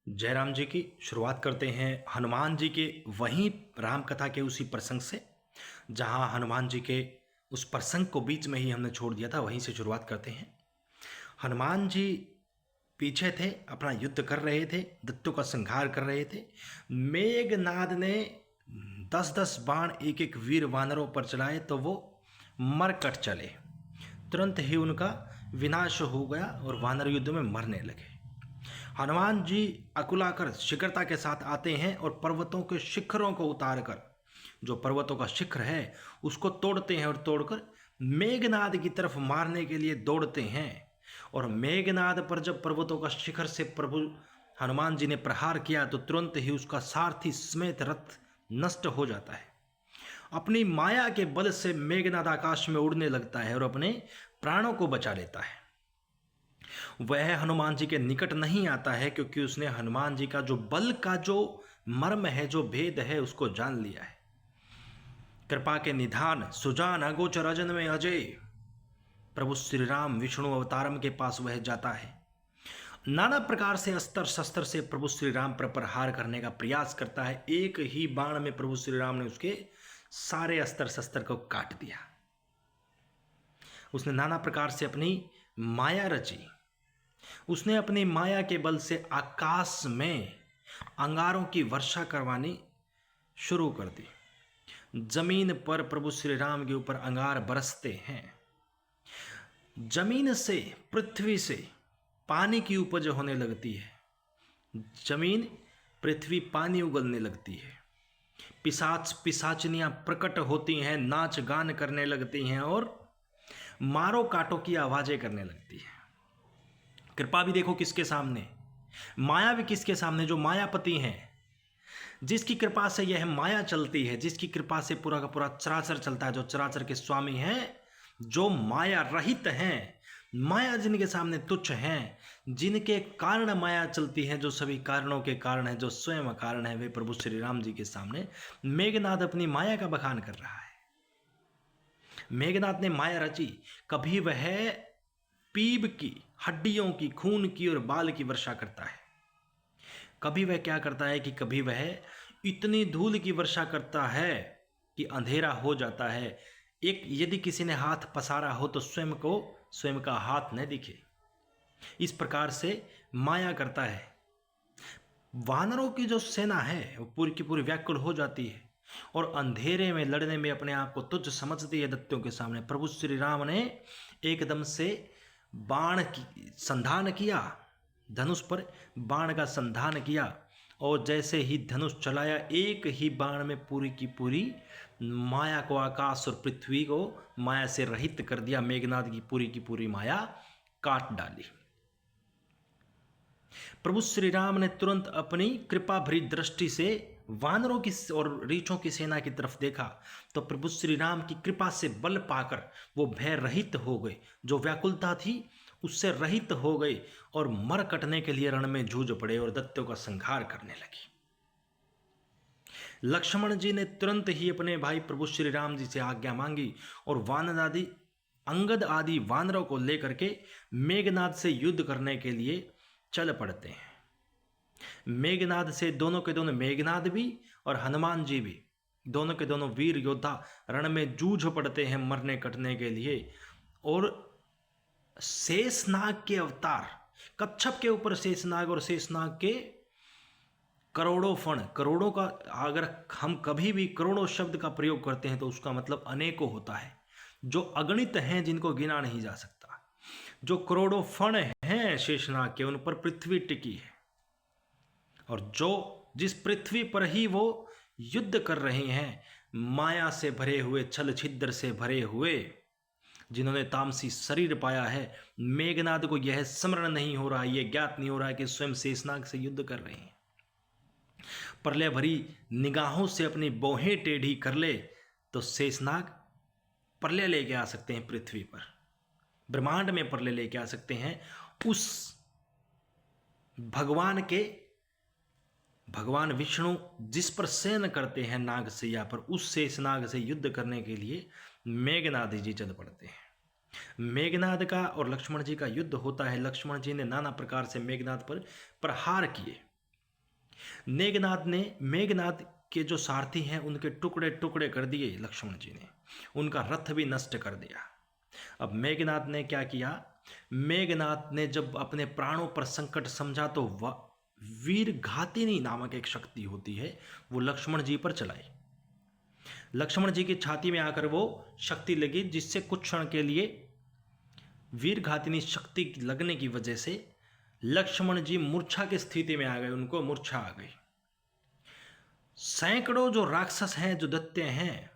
जयराम जी की शुरुआत करते हैं हनुमान जी के वहीं राम कथा के उसी प्रसंग से जहां हनुमान जी के उस प्रसंग को बीच में ही हमने छोड़ दिया था। वहीं से शुरुआत करते हैं। हनुमान जी पीछे थे, अपना युद्ध कर रहे थे, दैत्यों का संहार कर रहे थे। मेघनाद ने 10-10 बाण एक एक वीर वानरों पर चलाए तो वो मरकट चले। तुरंत ही उनका विनाश हो गया और वानर युद्ध में मरने लगे। हनुमान जी अकुलाकर शीघ्रता के साथ आते हैं और पर्वतों के शिखरों को उतार कर, जो पर्वतों का शिखर है उसको तोड़ते हैं और तोड़कर मेघनाद की तरफ मारने के लिए दौड़ते हैं। और मेघनाद पर जब पर्वतों का शिखर से प्रभु हनुमान जी ने प्रहार किया तो तुरंत ही उसका सारथी समेत रथ नष्ट हो जाता है। अपनी माया के बल से मेघनाद आकाश में उड़ने लगता है और अपने प्राणों को बचा लेता है। वह हनुमान जी के निकट नहीं आता है क्योंकि उसने हनुमान जी का जो बल का जो मर्म है, जो भेद है, उसको जान लिया है। कृपा के निधान सुजान अगोचर अजन में अजय प्रभु श्री राम विष्णु अवतारम के पास वह जाता है। नाना प्रकार से अस्त्र शस्त्र से प्रभु श्री राम पर प्रहार करने का प्रयास करता है। एक ही बाण में प्रभु श्री राम ने उसके सारे अस्त्र शस्त्र को काट दिया। उसने नाना प्रकार से अपनी माया रची। उसने अपनी माया के बल से आकाश में अंगारों की वर्षा करवानी शुरू कर दी। जमीन पर प्रभु श्री राम के ऊपर अंगार बरसते हैं। जमीन से, पृथ्वी से पानी की उपज होने लगती है। जमीन, पृथ्वी, पानी उगलने लगती है। पिशाच पिशाचनियां प्रकट होती हैं, नाच गान करने लगती हैं और मारो काटो की आवाजें करने लगती हैं। कृपा भी देखो किसके सामने, माया भी किसके सामने, जो मायापति हैं, जिसकी कृपा से यह माया चलती है, जिसकी कृपा से पूरा का पूरा चराचर चलता है, जो चराचर के स्वामी हैं, जो माया रहित हैं, माया जिनके सामने तुच्छ हैं, जिनके कारण माया चलती है, जो सभी कारणों के कारण है, जो स्वयं कारण है, वे प्रभु श्री राम जी के सामने मेघनाद अपनी माया का बखान कर रहा है। मेघनाद ने माया रची। कभी वह पीप की, हड्डियों की, खून की और बाल की वर्षा करता है। कभी वह क्या करता है कि कभी वह इतनी धूल की वर्षा करता है कि अंधेरा हो जाता है। एक यदि किसी ने हाथ पसारा हो तो स्वयं का हाथ न दिखे। इस प्रकार से माया करता है। वानरों की जो सेना है वो पूरी की पूरी व्याकुल हो जाती है और अंधेरे में लड़ने में अपने आप को तुच्छ समझती है दैत्यों के सामने। प्रभु श्री राम ने एकदम से बाण की संधान किया, धनुष पर बाण का संधान किया और जैसे ही धनुष चलाया, एक ही बाण में पूरी की पूरी माया को, आकाश और पृथ्वी को माया से रहित कर दिया। मेघनाद की पूरी माया काट डाली। प्रभु श्री राम ने तुरंत अपनी कृपा भरी दृष्टि से वानरों की और रीछों की सेना की तरफ देखा तो प्रभु श्री राम की कृपा से बल पाकर वो भय रहित हो गए। जो व्याकुलता थी उससे रहित हो गए और मर कटने के लिए रण में जूझ पड़े और दैत्यों का संहार करने लगे। लक्ष्मण जी ने तुरंत ही अपने भाई प्रभु श्री राम जी से आज्ञा मांगी और वानर आदि, अंगद आदि वानरों को लेकर के मेघनाद से युद्ध करने के लिए चल पड़ते हैं। मेघनाद से दोनों के दोनों, मेघनाद भी और हनुमान जी भी, दोनों के दोनों वीर योद्धा रण में जूझ पड़ते हैं मरने कटने के लिए। और शेषनाग के अवतार, कच्छप के ऊपर शेषनाग और शेषनाग के करोड़ों फण, करोड़ों का, अगर हम कभी भी करोड़ों शब्द का प्रयोग करते हैं तो उसका मतलब अनेकों होता है। जो अगणित हैं, जिनको गिना नहीं जा सकता, जो करोड़ों फण हैं शेषनाग के, उन पर पृथ्वी टिकी है। और जो जिस पृथ्वी पर ही वो युद्ध कर रहे हैं, माया से भरे हुए, छल छिद्र से भरे हुए, जिन्होंने तामसी शरीर पाया है, मेघनाद को यह स्मरण नहीं हो रहा, यह ज्ञात नहीं हो रहा है कि स्वयं शेषनाग से युद्ध कर रहे हैं। प्रलय भरी निगाहों से अपनी बोहें टेढ़ी कर ले तो शेषनाग प्रलय लेके आ सकते हैं पृथ्वी पर, ब्रह्मांड में प्रलय लेके आ सकते हैं। उस भगवान विष्णु जिस पर शयन करते हैं नागसैया पर, उस शेषनाग से युद्ध करने के लिए मेघनाद जी चल पड़ते हैं। मेघनाद का और लक्ष्मण जी का युद्ध होता है। लक्ष्मण जी ने नाना प्रकार से मेघनाद पर प्रहार किए मेघनाद के जो सारथी हैं उनके टुकड़े टुकड़े कर दिए लक्ष्मण जी ने, उनका रथ भी नष्ट कर दिया। अब मेघनाद ने क्या किया? मेघनाद ने जब अपने प्राणों पर संकट समझा तो वीर घातिनी नामक एक शक्ति होती है, वो लक्ष्मण जी पर चलाई। लक्ष्मण जी की छाती में आकर वो शक्ति लगी, जिससे कुछ क्षण के लिए वीर घातिनी शक्ति लगने की वजह से लक्ष्मण जी मूर्छा की स्थिति में आ गए, उनको मूर्छा आ गई। सैकड़ों जो राक्षस हैं, जो दैत्य हैं,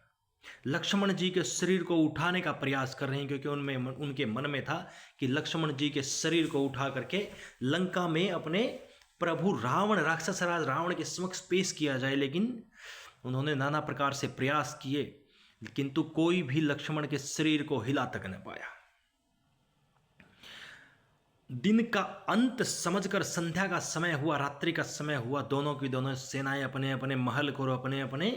लक्ष्मण जी के शरीर को उठाने का प्रयास कर रहे हैं, क्योंकि उनके मन में था कि लक्ष्मण जी के शरीर को उठा करके लंका में अपने प्रभु रावण, राक्षस राज रावण के समक्ष पेश किया जाए। लेकिन उन्होंने नाना प्रकार से प्रयास किए, किंतु कोई भी लक्ष्मण के शरीर को हिला तक न पाया। दिन का अंत समझकर संध्या का समय हुआ, रात्रि का समय हुआ, दोनों की दोनों सेनाएं अपने अपने महल को, अपने अपने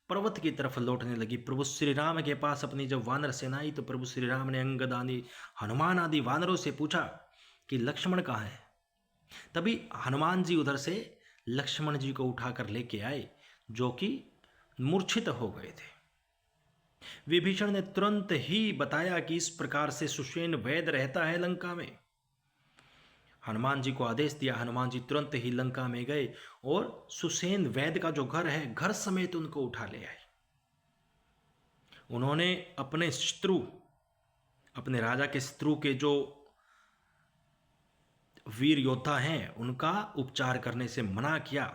पर्वत की तरफ लौटने लगी। प्रभु श्री राम के पास अपनी जब वानर सेना आई तो प्रभु श्री राम ने अंगद आदि, हनुमान आदि वानरों से पूछा कि लक्ष्मण कहाँ है। तभी हनुमान जी उधर से लक्ष्मण जी को उठाकर लेके आए, जो कि मूर्छित हो गए थे। विभीषण ने तुरंत ही बताया कि इस प्रकार से सुषेण वैद रहता है लंका में। हनुमान जी को आदेश दिया। हनुमान जी तुरंत ही लंका में गए और सुषेण वैद का जो घर है, घर समेत उनको उठा ले आए। उन्होंने अपने शत्रु, अपने राजा के शत्रु के जो वीर योद्धा हैं, उनका उपचार करने से मना किया।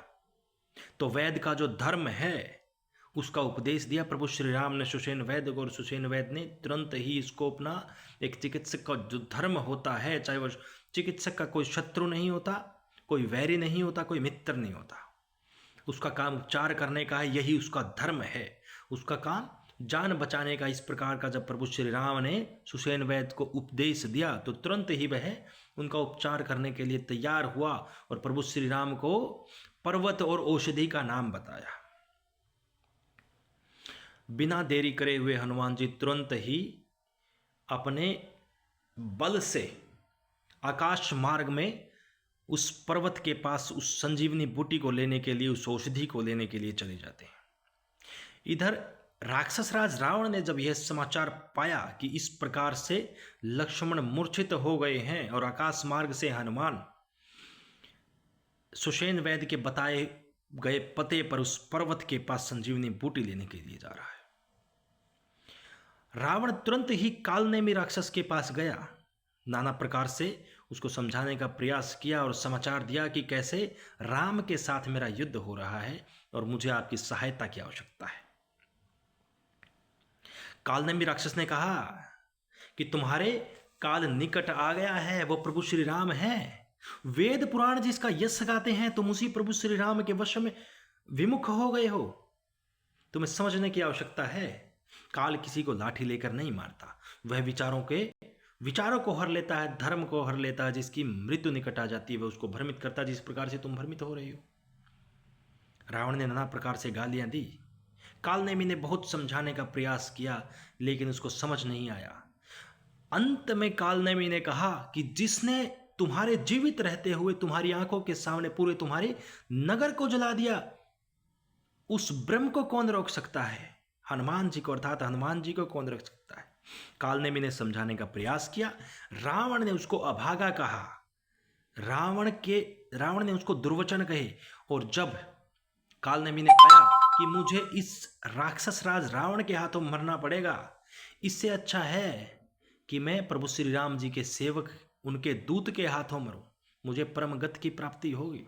तो वैद का जो धर्म है उसका उपदेश दिया प्रभु श्री राम ने सुषेण वैद को, और सुषेण वैद ने तुरंत ही इसको अपना एक चिकित्सक का जो धर्म होता है, चाहे वह चिकित्सक का कोई शत्रु नहीं होता, कोई वैरी नहीं होता, कोई मित्र नहीं होता, उसका काम उपचार करने का है, यही उसका धर्म है, उसका काम जान बचाने का। इस प्रकार का जब प्रभु श्री राम ने सुषेण वैद को उपदेश दिया तो तुरंत ही वह उनका उपचार करने के लिए तैयार हुआ और प्रभु श्री राम को पर्वत और औषधि का नाम बताया। बिना देरी करे हुए हनुमान जी तुरंत ही अपने बल से आकाश मार्ग में उस पर्वत के पास उस संजीवनी बूटी को लेने के लिए, उस औषधि को लेने के लिए चले जाते हैं। इधर राक्षस राज रावण ने जब यह समाचार पाया कि इस प्रकार से लक्ष्मण मूर्छित हो गए हैं और आकाश मार्ग से हनुमान सुषेण वैद के बताए गए पते पर उस पर्वत के पास संजीवनी बूटी लेने के लिए जा रहा है, रावण तुरंत ही कालनेमी राक्षस के पास गया, नाना प्रकार से उसको समझाने का प्रयास किया और समाचार दिया कि कैसे राम के साथ मेरा युद्ध हो रहा है और मुझे आपकी सहायता की आवश्यकता है। कालनेमी राक्षस ने कहा कि तुम्हारे काल निकट आ गया है, वो प्रभु श्री राम है, वेद पुराण जिसका यश गाते हैं, तुम उसी प्रभु श्री राम के वश में विमुख हो गए हो। तुम्हें समझने की आवश्यकता है, काल किसी को लाठी लेकर नहीं मारता, वह विचारों को हर लेता है, धर्म को हर लेता है। जिसकी मृत्यु निकट आ जाती है वह उसको भ्रमित करता है, जिस प्रकार से तुम भ्रमित हो रही हो। रावण ने नाना प्रकार से गालियां दी। कालनेमी ने बहुत समझाने का प्रयास किया, लेकिन उसको समझ नहीं आया। अंत में कालनेमी ने कहा कि जिसने तुम्हारे जीवित रहते हुए तुम्हारी आंखों के सामने पूरे तुम्हारे नगर को जला दिया, उस ब्रह्म को कौन रोक सकता है? हनुमान जी को, अर्थात हनुमान जी को कौन रोक सकता है? कालनेमी ने समझाने का प्रयास किया। रावण ने उसको अभागा कहा, रावण ने उसको दुर्वचन कहे। और जब कालनेमी ने कहा कि मुझे इस राक्षस राज रावण के हाथों मरना पड़ेगा, इससे अच्छा है कि मैं प्रभु श्री राम जी के सेवक, उनके दूत के हाथों मरूं, मुझे परम गति की प्राप्ति होगी,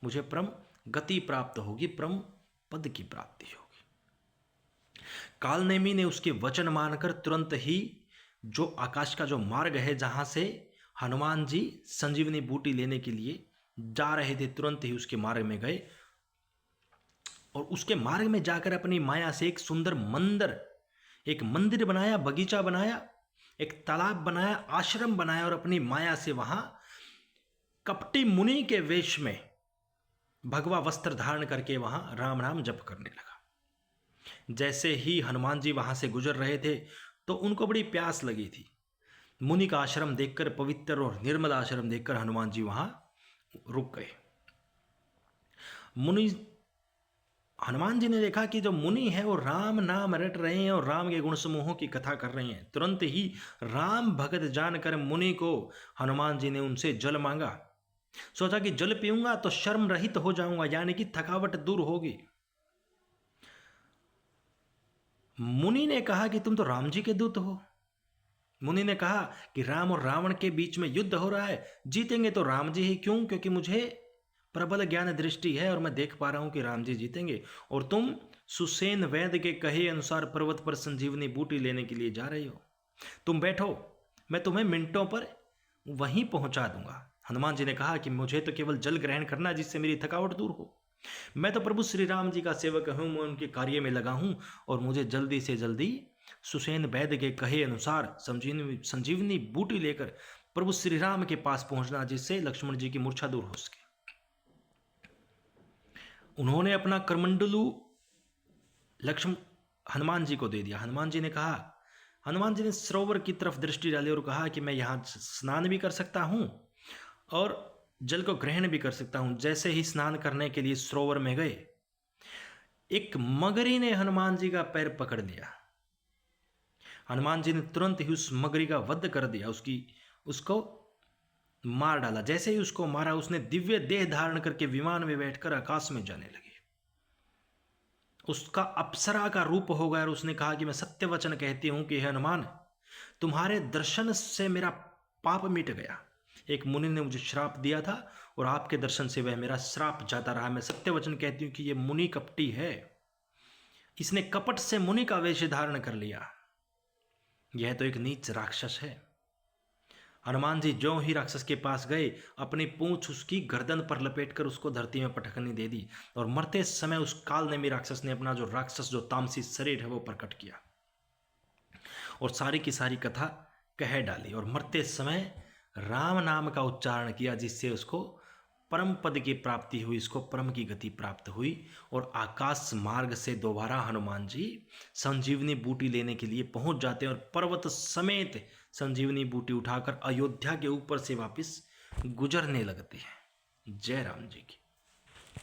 मुझे परम गति प्राप्त होगी, परम पद की प्राप्ति होगी। कालनेमी ने उसके वचन मानकर तुरंत ही जो आकाश का जो मार्ग है, जहां से हनुमान जी संजीवनी बूटी लेने के लिए जा रहे थे, तुरंत ही उसके मार्ग में गए और उसके मार्ग में जाकर अपनी माया से एक सुंदर एक मंदिर बनाया, बगीचा बनाया, एक तालाब बनाया, आश्रम बनाया और अपनी माया से वहां कपटी मुनि के वेश में भगवा वस्त्र धारण करके वहां राम नाम जप करने लगा। जैसे ही हनुमान जी वहां से गुजर रहे थे तो उनको बड़ी प्यास लगी थी। मुनि का आश्रम देखकर, पवित्र और निर्मल आश्रम देखकर हनुमान जी वहां रुक गए। मुनि हनुमान जी ने देखा कि जो मुनि है वो राम नाम रट रहे हैं और राम के गुण समूहों की कथा कर रहे हैं। तुरंत ही राम भगत जानकर मुनि को हनुमान जी ने उनसे जल मांगा। सोचा कि जल पीऊंगा तो शर्म रहित हो जाऊंगा, यानी कि थकावट दूर होगी। मुनि ने कहा कि तुम तो राम जी के दूत हो। मुनि ने कहा कि राम और रावण के बीच में युद्ध हो रहा है, जीतेंगे तो राम जी ही। क्यों? क्योंकि मुझे प्रबल ज्ञान दृष्टि है और मैं देख पा रहा हूं कि राम जी जीतेंगे। और तुम सुसेन वैद्य के कहे अनुसार पर्वत पर संजीवनी बूटी लेने के लिए जा रही हो। तुम बैठो, मैं तुम्हें मिनटों पर वहीं पहुंचा दूंगा। हनुमान जी ने कहा कि मुझे तो केवल जल ग्रहण करना, जिससे मेरी थकावट दूर हो। मैं तो प्रभु श्री राम जी का सेवक हूं, मैं उनके कार्य में लगा हूं और मुझे जल्दी से जल्दी सुसेन वैद्य के कहे अनुसार संजीवनी बूटी लेकर प्रभु श्री राम के पास पहुंचना, जिससे लक्ष्मण जी की मूर्छा दूर हो सके। उन्होंने अपना करमंडलू लक्ष्मण हनुमान जी को दे दिया। हनुमान जी ने सरोवर की तरफ दृष्टि डाली और कहा कि मैं यहाँ स्नान भी कर सकता हूँ और जल को ग्रहण भी कर सकता हूँ। जैसे ही स्नान करने के लिए सरोवर में गए, एक मगरी ने हनुमान जी का पैर पकड़ लिया। हनुमान जी ने तुरंत ही उस मगरी का वध कर दिया, उसको मार डाला। जैसे ही उसको मारा, उसने दिव्य देह धारण करके विमान में बैठकर आकाश में जाने लगी। उसका अप्सरा का रूप हो गया और उसने कहा कि मैं सत्य वचन कहती हूं कि हे हनुमान, तुम्हारे दर्शन से मेरा पाप मिट गया। एक मुनि ने मुझे श्राप दिया था और आपके दर्शन से वह मेरा श्राप जाता रहा। मैं सत्य वचन कहती हूं कि यह मुनि कपटी है, इसने कपट से मुनि का वेश धारण कर लिया। यह तो एक नीच राक्षस है। हनुमान जी जो ही राक्षस के पास गए, अपनी पूंछ उसकी गर्दन पर लपेटकर उसको धरती में पटकनी दे दी और मरते समय उस कालनेमी राक्षस ने अपना जो तामसी शरीर है वो प्रकट किया और सारी की सारी कथा कह डाली और मरते समय राम नाम का उच्चारण किया, जिससे उसको परम पद की प्राप्ति हुई, इसको परम की गति प्राप्त हुई। और आकाश मार्ग से दोबारा हनुमान जी संजीवनी बूटी लेने के लिए पहुंच जाते हैं और पर्वत समेत संजीवनी बूटी उठाकर अयोध्या के ऊपर से वापस गुजरने लगते हैं। जय राम जी की।